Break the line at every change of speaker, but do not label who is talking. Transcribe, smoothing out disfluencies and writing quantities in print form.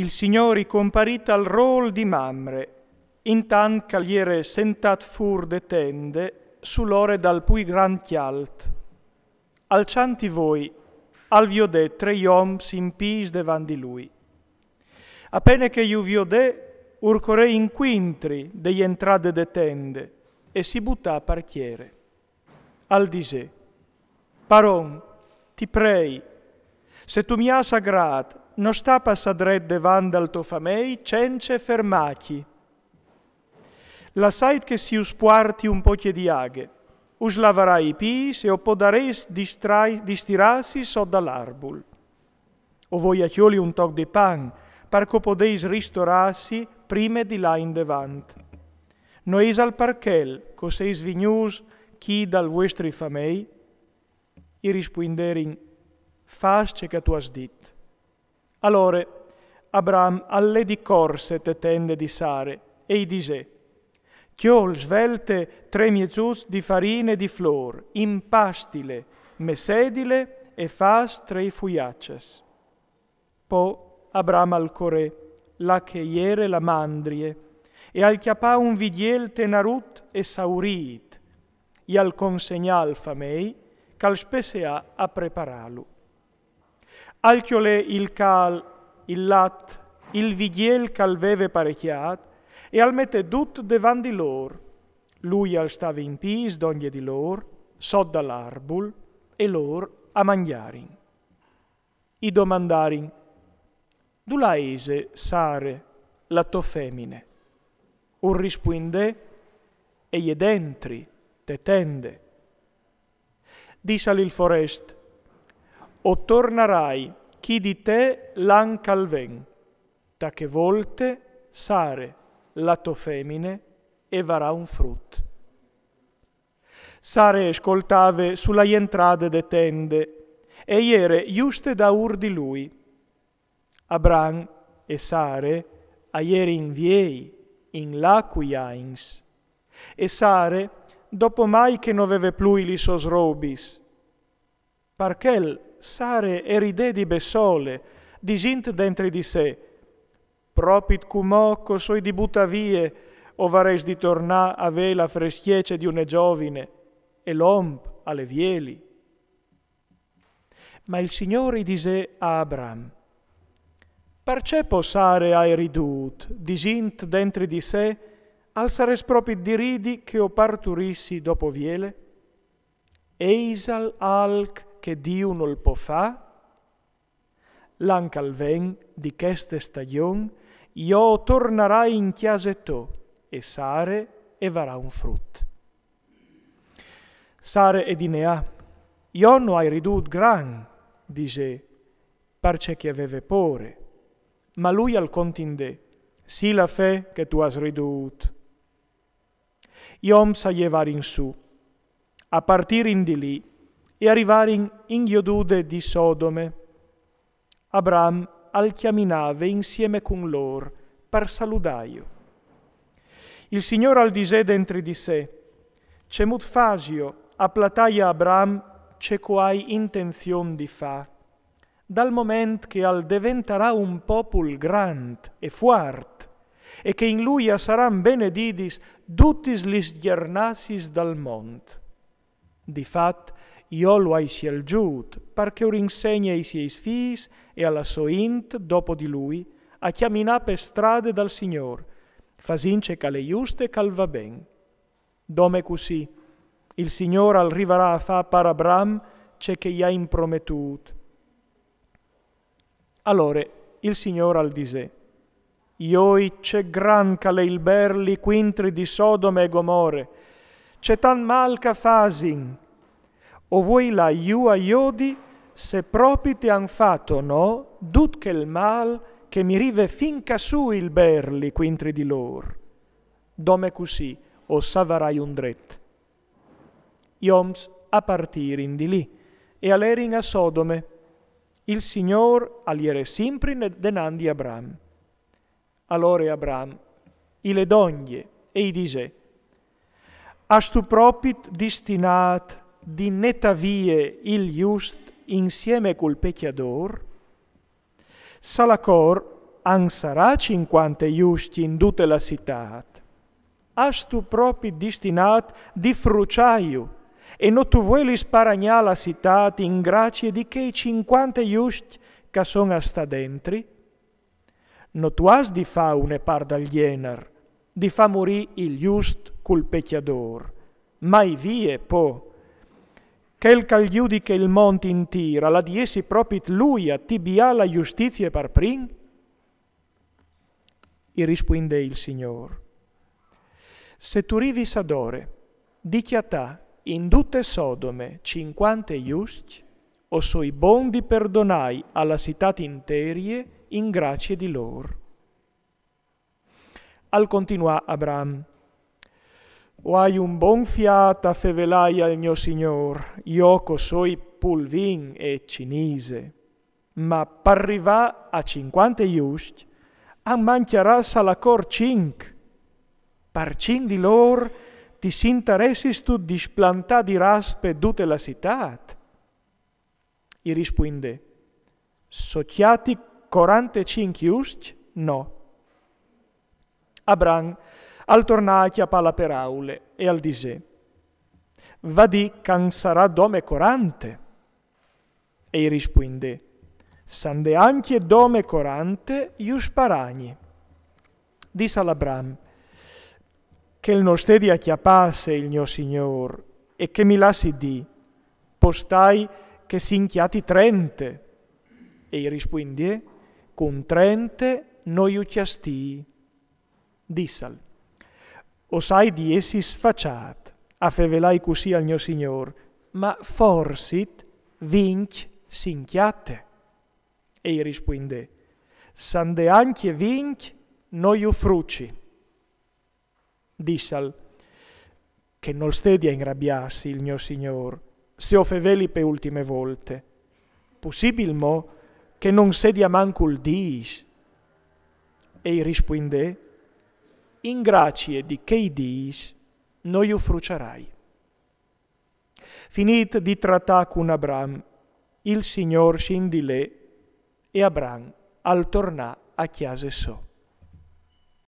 Il Signore comparit al rol di Mamre, intant cagliere sentat fur de tende, sull'ore dal pui gran chialt. Alcianti voi, al viodè tre ioms in pis devan di lui. Appena che iu viodè, urcore in quintri degli entrade de tende, e si buttà a parchiere. Al disè, Paron, ti prei, se tu mi has sagrat, non sta passadret devan dal to famei, cence fermachi. La sait che si uspuarti un poche di aghe, us lavarai i pis e o podareis distirassi so dall'arbul. O voi achioli un toc di pan, parco podeis ristorassi prime di là in devant. Nois al parchel, coseis vignus, chi dal vuestri famei? I risponderin, fasce che tu has dit. Allora Abram alle di corse te tende di Sare, e i disè, chiol svelte tre miezus di farine di flor, impastile, mesedile e fas tre fuiacces. Po Abram al corè, la che iere la mandrie, e al chiapà un vidiel tenarut e saurit, e al consegnal famei, cal spesea a preparalu. Al chiolè il cal, il lat, il vidiel cal veve parecchiat, e al mette dut devan di lor. Lui al stava in pis d'ogni di lor, sod dall'arbul, e lor a mangiarin. I domandarin, du laese, Sare, la to femine? Un risponde, e je dentri, te tende. Dissal il forest, o tornarai chi di te l'an calven, ta che volte Sare, la to femine, e varà un frut. Sare ascoltave sulla entrade de tende, e iere giuste da ur di lui. Abram e Sare a ieri in viei, in lacuiains, e Sare, dopo mai che non aveva più i sos robis, parchel Sare eride di besole, disint dentri di sé, propit cumocco soi di buttavie, o vares di tornà a ve la freschiece di una giovine, e l'omp alle vieli. Ma il Signore dise a Abram, perché Sare hai ridut, disint dentri di sé, al sares propit di ridi che o parturissi dopo viele? Eisal alc che Dio non può fa? L'ancal ven di queste stagion, io tornerai in chiasetto, e Sare e varà un frut. Sare e dinea, io non hai ridut gran, dise, parce che aveve pore, ma lui al contindè, sì la fe che tu has ridut. Iom s'aglievar in su, a partirin di lì, e arrivarin in Iodude di Sodome. Abram al chiaminave insieme con lor, per saludaio. Il Signore al disè dentri di sé, cemut fasio, applataia Abram, ceco hai intenzion di fa, dal moment che al diventerà un popul grand e fuart, e che in lui saran benedidis tutis lis giernassis dal mont. Difat, io lo hai scelgiut, perché ur insegna ai siei fis e alla soint, dopo di lui, a chiaminà per strade dal Signor, fasince che le giuste cal va ben. Dome così, il Signor arriverà a fa per Abram ce che gli ha imprometut. Allora il Signor al disè, ioi c'è gran cale il berli quintri di Sodome e Gomorre, c'è tan mal che fasin, o voi la iu a iodi, se propri ti han fatto no, dut che il mal che mi rive finca su il berli quintri di lor. Dome così, o savarai un dret. Ioms a partirin di lì, e alerin a Sodome, il Signor aliere simpri denandi Abram. Allora Abram, ile dogne, e i disè, has tu propit destinat di netta vie il just insieme col pecchiador? Salacor an sarà 50 giusti in tutta la città. Has tu proprio destinat di fruciaio, e non tu vuoi sparagnare la città in grazie di quei 50 giusti che sono sta dentri? Non tu has di fa une par dal gener, di fa morì il giust col pecchiador, mai vie po'. Quel che giudica il monte intira, la diesi proprio lui a tibia la giustizia per prin? E risponde il Signor: se tu rivi s'adore, dichi a te, in tutte Sodome 50 giusti, o soi bon di perdonai alla città interie in grazie di lor. Al continuà Abram: o hai un bon fiata fevelai al mio Signor, io co soi pulvin e cinise, ma per arrivare a 50 giusti, a mancherà la cor 5. Per 5 di lor ti s'interessis tu di splantà di raspe tutte la città? E risponde: sociati 45 giusti? No. Abram al tornà a chiappare per aule e al dise: va di can sarà dome 40. E risponde: sande anche dome 40 ius paragni. Disse all'Abram: che il non stedi a chiappasse il mio Signor, e che mi lassi di, postai che s'inchiati 30. E risponde: con 30 noi ucciasti. Dissal: o sai di essi sfacciat, a fevelai così al mio Signor, ma forsit vinc s'inchiate. E risponde: sande anche vinc noi ufruci. Dissal: che non stedi a ingrabbiarsi il mio Signor, se o feveli per ultime volte. Possibil mo che non sedia mancul dis. E risponde: in grazie di che dis noi ufrucerai. Finit di trattare con Abram, il Signor scindile e Abram al tornà a chiase so.